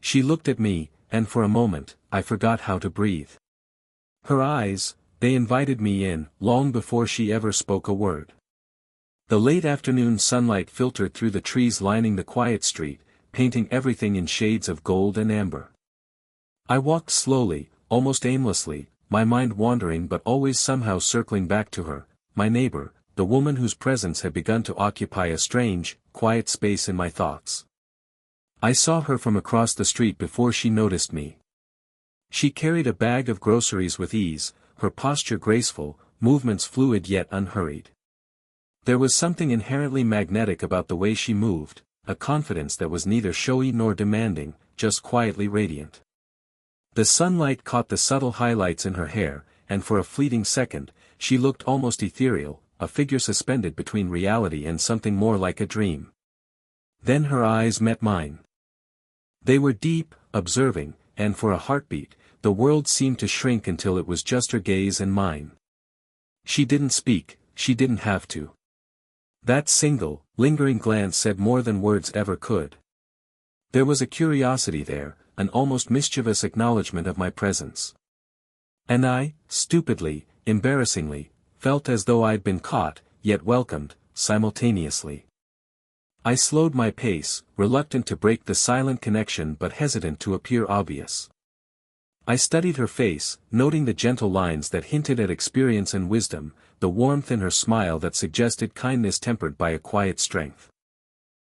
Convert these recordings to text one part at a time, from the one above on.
She looked at me, and for a moment, I forgot how to breathe. Her eyes, they invited me in, long before she ever spoke a word. The late afternoon sunlight filtered through the trees lining the quiet street, painting everything in shades of gold and amber. I walked slowly, almost aimlessly, my mind wandering but always somehow circling back to her, my neighbor, the woman whose presence had begun to occupy a strange, quiet space in my thoughts. I saw her from across the street before she noticed me. She carried a bag of groceries with ease, her posture graceful, movements fluid yet unhurried. There was something inherently magnetic about the way she moved, a confidence that was neither showy nor demanding, just quietly radiant. The sunlight caught the subtle highlights in her hair, and for a fleeting second, she looked almost ethereal, a figure suspended between reality and something more like a dream. Then her eyes met mine. They were deep, observing, and for a heartbeat, the world seemed to shrink until it was just her gaze and mine. She didn't speak, she didn't have to. That single, lingering glance said more than words ever could. There was a curiosity there, an almost mischievous acknowledgement of my presence. And I, stupidly, embarrassingly, felt as though I'd been caught, yet welcomed, simultaneously. I slowed my pace, reluctant to break the silent connection but hesitant to appear obvious. I studied her face, noting the gentle lines that hinted at experience and wisdom, the warmth in her smile that suggested kindness tempered by a quiet strength.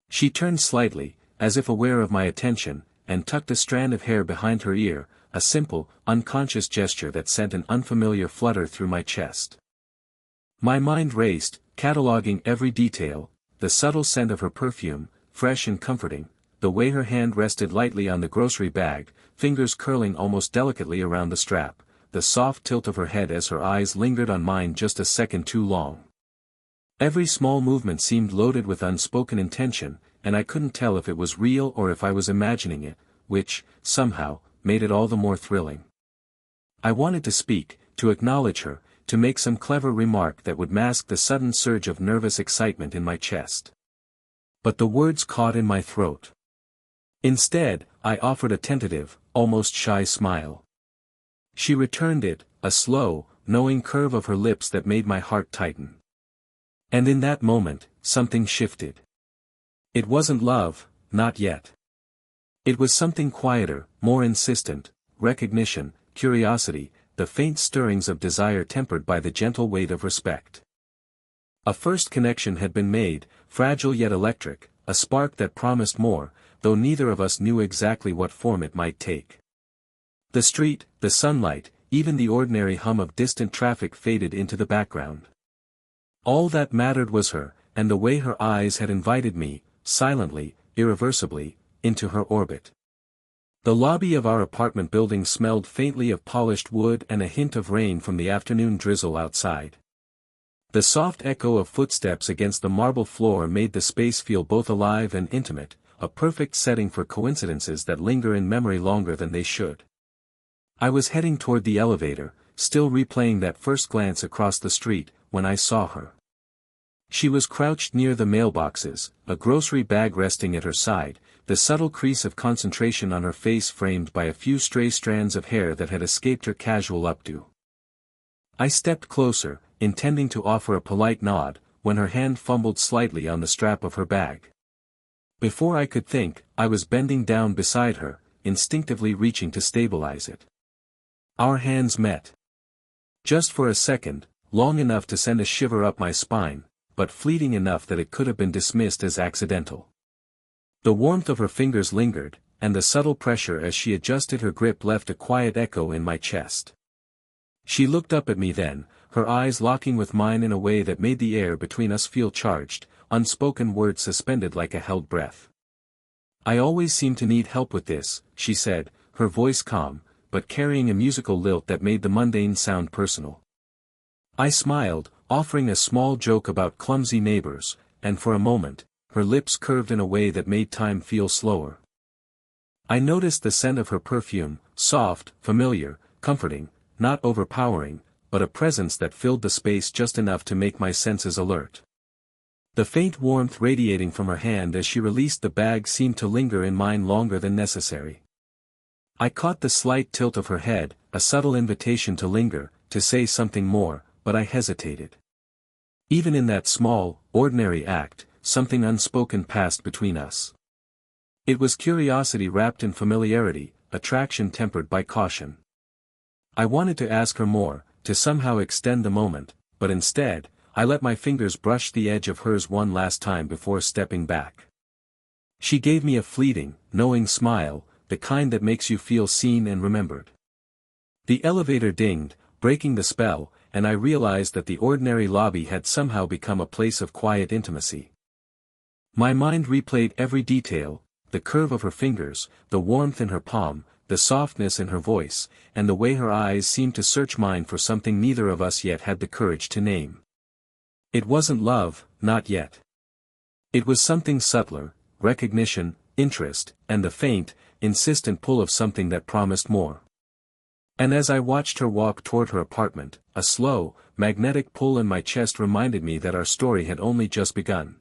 She turned slightly, as if aware of my attention, and tucked a strand of hair behind her ear, a simple, unconscious gesture that sent an unfamiliar flutter through my chest. My mind raced, cataloging every detail, the subtle scent of her perfume, fresh and comforting, the way her hand rested lightly on the grocery bag, fingers curling almost delicately around the strap, the soft tilt of her head as her eyes lingered on mine just a second too long. Every small movement seemed loaded with unspoken intention, and I couldn't tell if it was real or if I was imagining it, which, somehow, made it all the more thrilling. I wanted to speak, to acknowledge her, to make some clever remark that would mask the sudden surge of nervous excitement in my chest. But the words caught in my throat. Instead, I offered a tentative, almost shy smile. She returned it, a slow, knowing curve of her lips that made my heart tighten. And in that moment, something shifted. It wasn't love, not yet. It was something quieter, more insistent, recognition, curiosity, the faint stirrings of desire tempered by the gentle weight of respect. A first connection had been made, fragile yet electric, a spark that promised more, though neither of us knew exactly what form it might take. The street, the sunlight, even the ordinary hum of distant traffic faded into the background. All that mattered was her, and the way her eyes had invited me, silently, irreversibly, into her orbit. The lobby of our apartment building smelled faintly of polished wood and a hint of rain from the afternoon drizzle outside. The soft echo of footsteps against the marble floor made the space feel both alive and intimate, a perfect setting for coincidences that linger in memory longer than they should. I was heading toward the elevator, still replaying that first glance across the street, when I saw her. She was crouched near the mailboxes, a grocery bag resting at her side, the subtle crease of concentration on her face framed by a few stray strands of hair that had escaped her casual updo. I stepped closer, intending to offer a polite nod, when her hand fumbled slightly on the strap of her bag. Before I could think, I was bending down beside her, instinctively reaching to stabilize it. Our hands met. Just for a second, long enough to send a shiver up my spine, but fleeting enough that it could have been dismissed as accidental. The warmth of her fingers lingered, and the subtle pressure as she adjusted her grip left a quiet echo in my chest. She looked up at me then, her eyes locking with mine in a way that made the air between us feel charged, unspoken words suspended like a held breath. "I always seem to need help with this," she said, her voice calm, but carrying a musical lilt that made the mundane sound personal. I smiled, offering a small joke about clumsy neighbors, and for a moment, her lips curved in a way that made time feel slower. I noticed the scent of her perfume, soft, familiar, comforting, not overpowering, but a presence that filled the space just enough to make my senses alert. The faint warmth radiating from her hand as she released the bag seemed to linger in mine longer than necessary. I caught the slight tilt of her head, a subtle invitation to linger, to say something more, but I hesitated. Even in that small, ordinary act, something unspoken passed between us. It was curiosity wrapped in familiarity, attraction tempered by caution. I wanted to ask her more, to somehow extend the moment, but instead, I let my fingers brush the edge of hers one last time before stepping back. She gave me a fleeting, knowing smile, the kind that makes you feel seen and remembered. The elevator dinged, breaking the spell, and I realized that the ordinary lobby had somehow become a place of quiet intimacy. My mind replayed every detail, the curve of her fingers, the warmth in her palm, the softness in her voice, and the way her eyes seemed to search mine for something neither of us yet had the courage to name. It wasn't love, not yet. It was something subtler, recognition, interest, and the faint, insistent pull of something that promised more. And as I watched her walk toward her apartment, a slow, magnetic pull in my chest reminded me that our story had only just begun.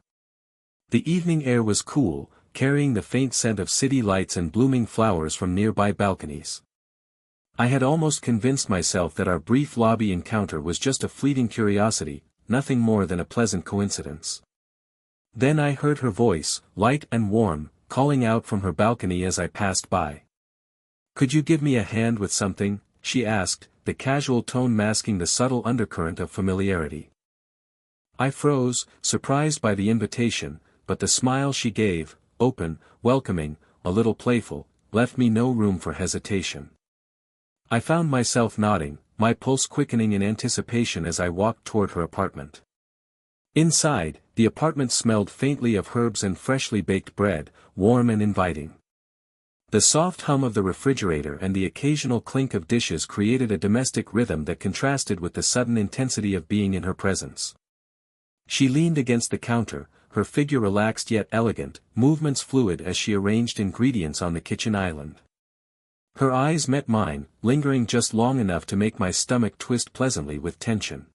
The evening air was cool, carrying the faint scent of city lights and blooming flowers from nearby balconies. I had almost convinced myself that our brief lobby encounter was just a fleeting curiosity, nothing more than a pleasant coincidence. Then I heard her voice, light and warm, calling out from her balcony as I passed by. "Could you give me a hand with something?" she asked, the casual tone masking the subtle undercurrent of familiarity. I froze, surprised by the invitation, but the smile she gave, open, welcoming, a little playful, left me no room for hesitation. I found myself nodding, my pulse quickening in anticipation as I walked toward her apartment. Inside, the apartment smelled faintly of herbs and freshly baked bread, warm and inviting. The soft hum of the refrigerator and the occasional clink of dishes created a domestic rhythm that contrasted with the sudden intensity of being in her presence. She leaned against the counter, her figure relaxed yet elegant, movements fluid as she arranged ingredients on the kitchen island. Her eyes met mine, lingering just long enough to make my stomach twist pleasantly with tension.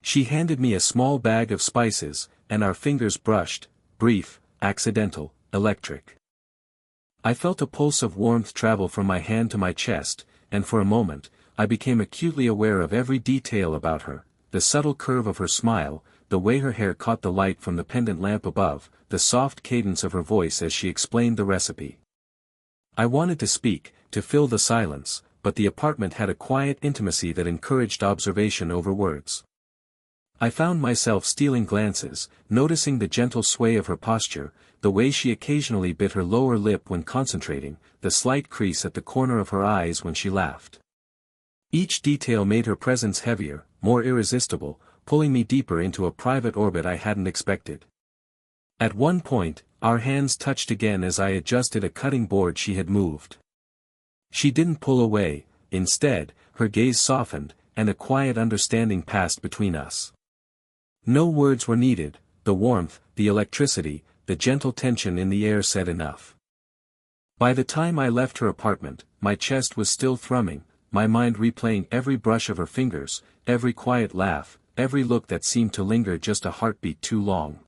She handed me a small bag of spices, and our fingers brushed, brief, accidental, electric. I felt a pulse of warmth travel from my hand to my chest, and for a moment, I became acutely aware of every detail about her, the subtle curve of her smile, the way her hair caught the light from the pendant lamp above, the soft cadence of her voice as she explained the recipe. I wanted to speak, to fill the silence, but the apartment had a quiet intimacy that encouraged observation over words. I found myself stealing glances, noticing the gentle sway of her posture, the way she occasionally bit her lower lip when concentrating, the slight crease at the corner of her eyes when she laughed. Each detail made her presence heavier, more irresistible, pulling me deeper into a private orbit I hadn't expected. At one point, our hands touched again as I adjusted a cutting board she had moved. She didn't pull away, instead, her gaze softened, and a quiet understanding passed between us. No words were needed, the warmth, the electricity, the gentle tension in the air said enough. By the time I left her apartment, my chest was still thrumming, my mind replaying every brush of her fingers, every quiet laugh, every look that seemed to linger just a heartbeat too long.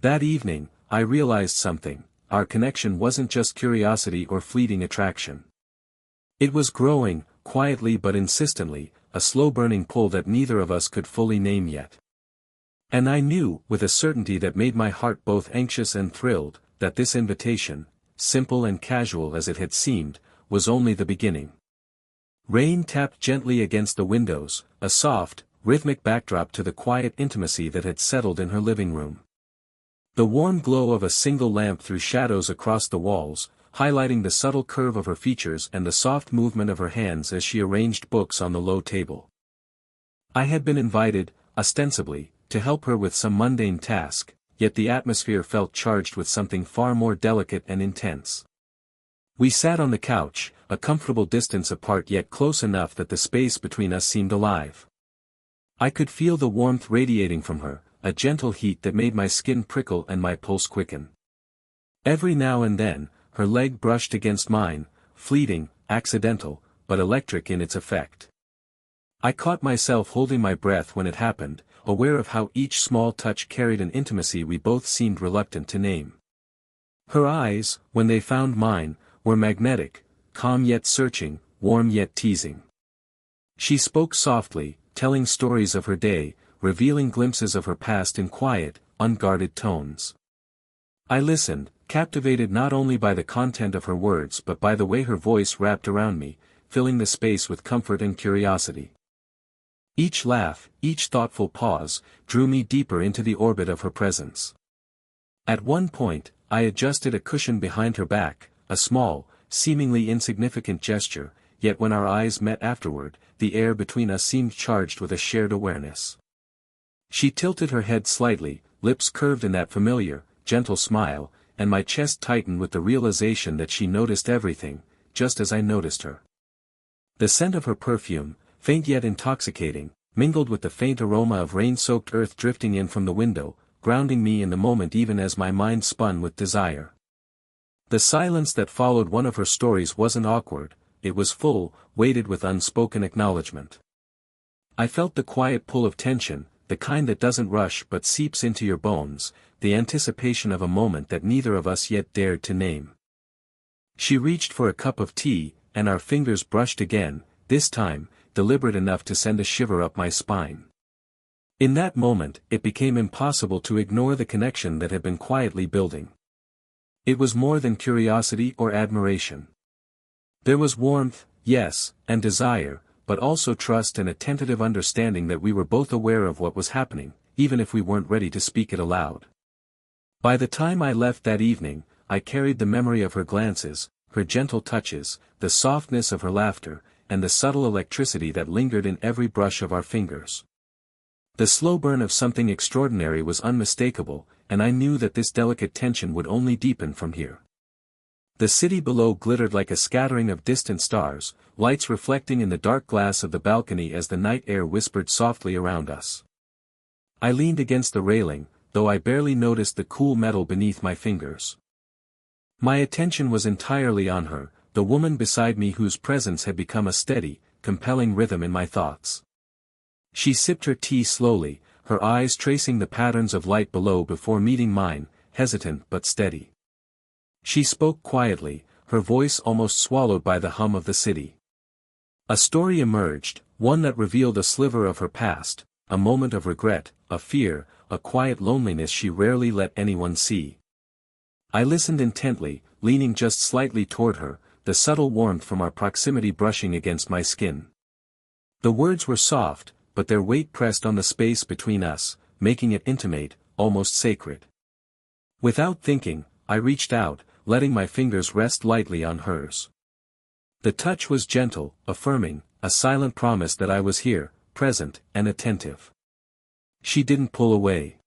That evening, I realized something: our connection wasn't just curiosity or fleeting attraction. It was growing, quietly but insistently, a slow-burning pull that neither of us could fully name yet. And I knew, with a certainty that made my heart both anxious and thrilled, that this invitation, simple and casual as it had seemed, was only the beginning. Rain tapped gently against the windows, a soft, rhythmic backdrop to the quiet intimacy that had settled in her living room. The warm glow of a single lamp threw shadows across the walls, highlighting the subtle curve of her features and the soft movement of her hands as she arranged books on the low table. I had been invited, ostensibly, to help her with some mundane task, yet the atmosphere felt charged with something far more delicate and intense. We sat on the couch, a comfortable distance apart yet close enough that the space between us seemed alive. I could feel the warmth radiating from her, a gentle heat that made my skin prickle and my pulse quicken. Every now and then, her leg brushed against mine, fleeting, accidental, but electric in its effect. I caught myself holding my breath when it happened, aware of how each small touch carried an intimacy we both seemed reluctant to name. Her eyes, when they found mine, were magnetic, calm yet searching, warm yet teasing. She spoke softly, telling stories of her day, revealing glimpses of her past in quiet, unguarded tones. I listened, captivated not only by the content of her words but by the way her voice wrapped around me, filling the space with comfort and curiosity. Each laugh, each thoughtful pause, drew me deeper into the orbit of her presence. At one point, I adjusted a cushion behind her back, a small, seemingly insignificant gesture, yet when our eyes met afterward, the air between us seemed charged with a shared awareness. She tilted her head slightly, lips curved in that familiar, gentle smile, and my chest tightened with the realization that she noticed everything, just as I noticed her. The scent of her perfume, faint yet intoxicating, mingled with the faint aroma of rain-soaked earth drifting in from the window, grounding me in the moment even as my mind spun with desire. The silence that followed one of her stories wasn't awkward, it was full, weighted with unspoken acknowledgement. I felt the quiet pull of tension, the kind that doesn't rush but seeps into your bones, the anticipation of a moment that neither of us yet dared to name. She reached for a cup of tea, and our fingers brushed again, this time, deliberate enough to send a shiver up my spine. In that moment, it became impossible to ignore the connection that had been quietly building. It was more than curiosity or admiration. There was warmth, yes, and desire, but also trust and a tentative understanding that we were both aware of what was happening, even if we weren't ready to speak it aloud. By the time I left that evening, I carried the memory of her glances, her gentle touches, the softness of her laughter, and the subtle electricity that lingered in every brush of our fingers. The slow burn of something extraordinary was unmistakable, and I knew that this delicate tension would only deepen from here. The city below glittered like a scattering of distant stars, lights reflecting in the dark glass of the balcony as the night air whispered softly around us. I leaned against the railing, though I barely noticed the cool metal beneath my fingers. My attention was entirely on her, the woman beside me whose presence had become a steady, compelling rhythm in my thoughts. She sipped her tea slowly, her eyes tracing the patterns of light below before meeting mine, hesitant but steady. She spoke quietly, her voice almost swallowed by the hum of the city. A story emerged, one that revealed a sliver of her past, a moment of regret, a fear, a quiet loneliness she rarely let anyone see. I listened intently, leaning just slightly toward her, the subtle warmth from our proximity brushing against my skin. The words were soft, but their weight pressed on the space between us, making it intimate, almost sacred. Without thinking, I reached out, letting my fingers rest lightly on hers. The touch was gentle, affirming, a silent promise that I was here, present, and attentive. She didn't pull away.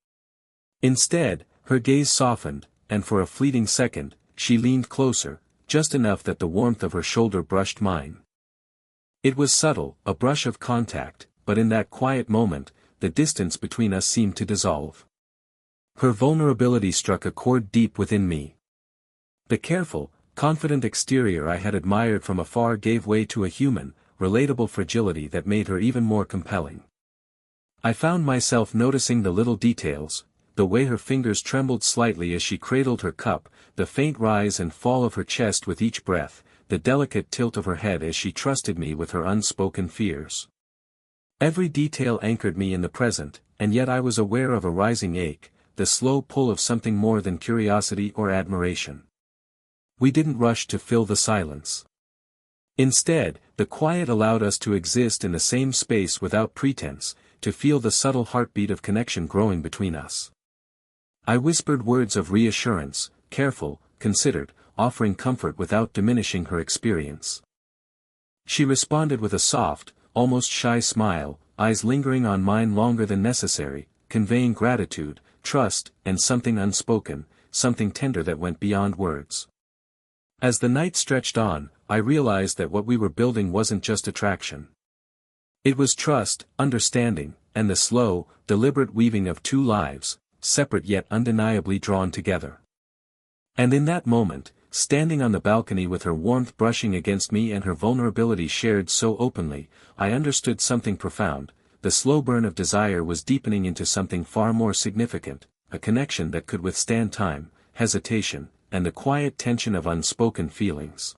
Instead, her gaze softened, and for a fleeting second, she leaned closer, just enough that the warmth of her shoulder brushed mine. It was subtle, a brush of contact, but in that quiet moment, the distance between us seemed to dissolve. Her vulnerability struck a chord deep within me. The careful, confident exterior I had admired from afar gave way to a human, relatable fragility that made her even more compelling. I found myself noticing the little details, the way her fingers trembled slightly as she cradled her cup, the faint rise and fall of her chest with each breath, the delicate tilt of her head as she trusted me with her unspoken fears. Every detail anchored me in the present, and yet I was aware of a rising ache, the slow pull of something more than curiosity or admiration. We didn't rush to fill the silence. Instead, the quiet allowed us to exist in the same space without pretense, to feel the subtle heartbeat of connection growing between us. I whispered words of reassurance, careful, considered, offering comfort without diminishing her experience. She responded with a soft, almost shy smile, eyes lingering on mine longer than necessary, conveying gratitude, trust, and something unspoken, something tender that went beyond words. As the night stretched on, I realized that what we were building wasn't just attraction. It was trust, understanding, and the slow, deliberate weaving of two lives, separate yet undeniably drawn together. And in that moment, standing on the balcony with her warmth brushing against me and her vulnerability shared so openly, I understood something profound. The slow burn of desire was deepening into something far more significant, a connection that could withstand time, hesitation, and the quiet tension of unspoken feelings.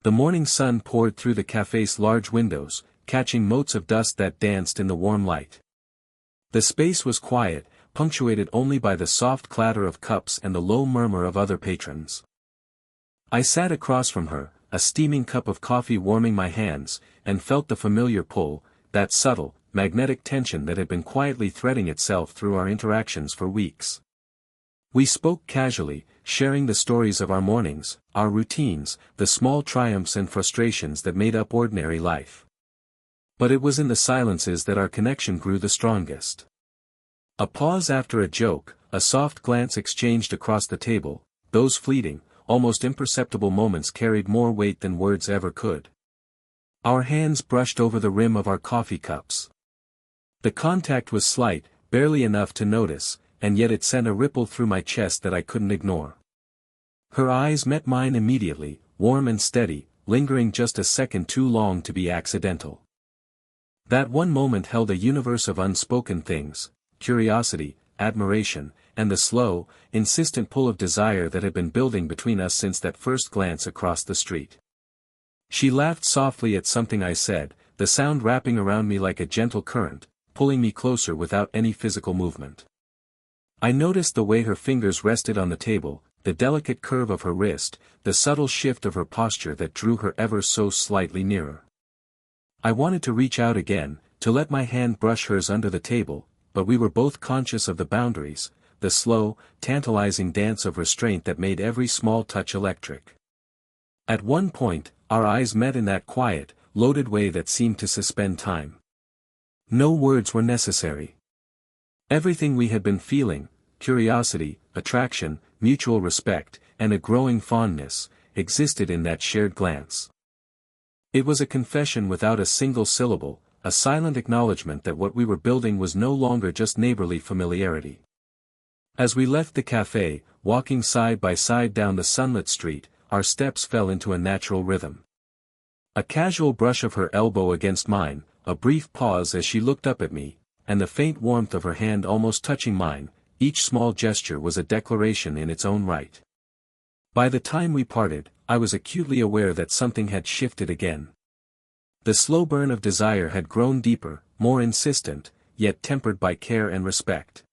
The morning sun poured through the cafe's large windows, catching motes of dust that danced in the warm light. The space was quiet, punctuated only by the soft clatter of cups and the low murmur of other patrons. I sat across from her, a steaming cup of coffee warming my hands, and felt the familiar pull, that subtle, magnetic tension that had been quietly threading itself through our interactions for weeks. We spoke casually, sharing the stories of our mornings, our routines, the small triumphs and frustrations that made up ordinary life. But it was in the silences that our connection grew the strongest. A pause after a joke, a soft glance exchanged across the table, those fleeting, almost imperceptible moments carried more weight than words ever could. Our hands brushed over the rim of our coffee cups. The contact was slight, barely enough to notice, and yet it sent a ripple through my chest that I couldn't ignore. Her eyes met mine immediately, warm and steady, lingering just a second too long to be accidental. That one moment held a universe of unspoken things, curiosity, admiration, and the slow, insistent pull of desire that had been building between us since that first glance across the street. She laughed softly at something I said, the sound wrapping around me like a gentle current, pulling me closer without any physical movement. I noticed the way her fingers rested on the table, the delicate curve of her wrist, the subtle shift of her posture that drew her ever so slightly nearer. I wanted to reach out again, to let my hand brush hers under the table, but we were both conscious of the boundaries, the slow, tantalizing dance of restraint that made every small touch electric. At one point, our eyes met in that quiet, loaded way that seemed to suspend time. No words were necessary. Everything we had been feeling, curiosity, attraction, mutual respect, and a growing fondness, existed in that shared glance. It was a confession without a single syllable, a silent acknowledgement that what we were building was no longer just neighborly familiarity. As we left the cafe, walking side by side down the sunlit street, our steps fell into a natural rhythm. A casual brush of her elbow against mine, a brief pause as she looked up at me, and the faint warmth of her hand almost touching mine, each small gesture was a declaration in its own right. By the time we parted, I was acutely aware that something had shifted again. The slow burn of desire had grown deeper, more insistent, yet tempered by care and respect.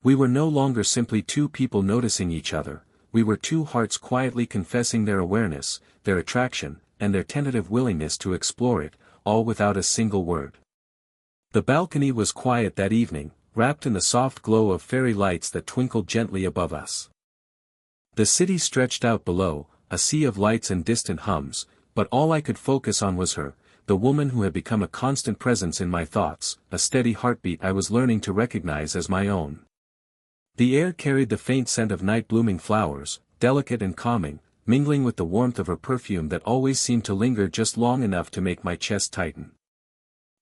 We were no longer simply two people noticing each other, we were two hearts quietly confessing their awareness, their attraction, and their tentative willingness to explore it, all without a single word. The balcony was quiet that evening, wrapped in the soft glow of fairy lights that twinkled gently above us. The city stretched out below, a sea of lights and distant hums, but all I could focus on was her, the woman who had become a constant presence in my thoughts, a steady heartbeat I was learning to recognize as my own. The air carried the faint scent of night-blooming flowers, delicate and calming, mingling with the warmth of her perfume that always seemed to linger just long enough to make my chest tighten.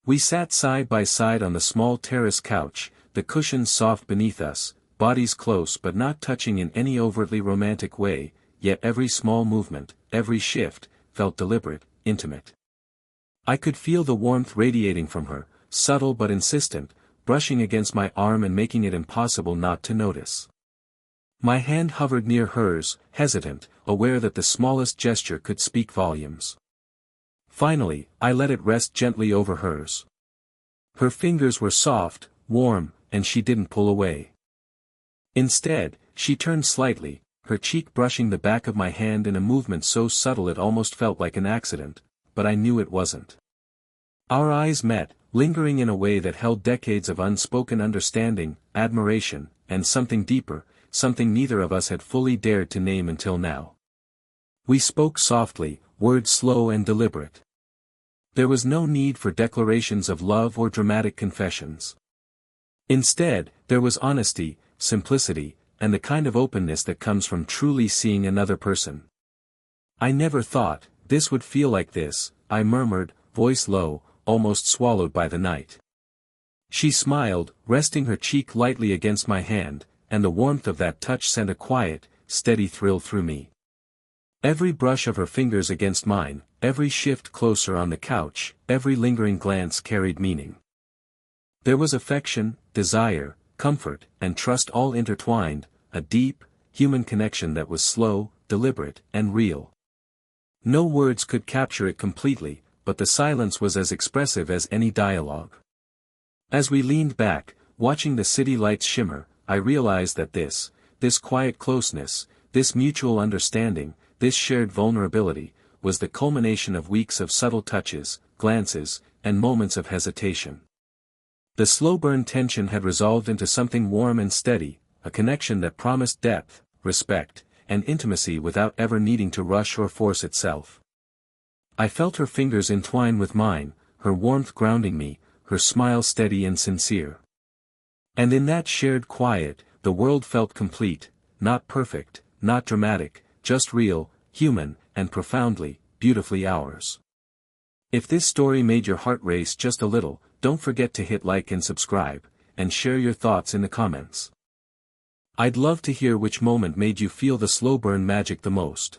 We sat side by side on the small terrace couch, the cushions soft beneath us, bodies close but not touching in any overtly romantic way, yet every small movement, every shift, felt deliberate, intimate. I could feel the warmth radiating from her, subtle but insistent, brushing against my arm and making it impossible not to notice. My hand hovered near hers, hesitant, aware that the smallest gesture could speak volumes. Finally, I let it rest gently over hers. Her fingers were soft, warm, and she didn't pull away. Instead, she turned slightly, her cheek brushing the back of my hand in a movement so subtle it almost felt like an accident, but I knew it wasn't. Our eyes met, lingering in a way that held decades of unspoken understanding, admiration, and something deeper, something neither of us had fully dared to name until now. We spoke softly, words slow and deliberate. There was no need for declarations of love or dramatic confessions. Instead, there was honesty, simplicity, and the kind of openness that comes from truly seeing another person. "I never thought this would feel like this," I murmured, voice low, almost swallowed by the night. She smiled, resting her cheek lightly against my hand, and the warmth of that touch sent a quiet, steady thrill through me. Every brush of her fingers against mine, every shift closer on the couch, every lingering glance carried meaning. There was affection, desire, comfort, and trust all intertwined, a deep, human connection that was slow, deliberate, and real. No words could capture it completely, but the silence was as expressive as any dialogue. As we leaned back, watching the city lights shimmer, I realized that this quiet closeness, this mutual understanding, this shared vulnerability, was the culmination of weeks of subtle touches, glances, and moments of hesitation. The slow-burn tension had resolved into something warm and steady, a connection that promised depth, respect, and intimacy without ever needing to rush or force itself. I felt her fingers entwine with mine, her warmth grounding me, her smile steady and sincere. And in that shared quiet, the world felt complete, not perfect, not dramatic, just real, human, and profoundly, beautifully ours. If this story made your heart race just a little, don't forget to hit like and subscribe, and share your thoughts in the comments. I'd love to hear which moment made you feel the slow burn magic the most.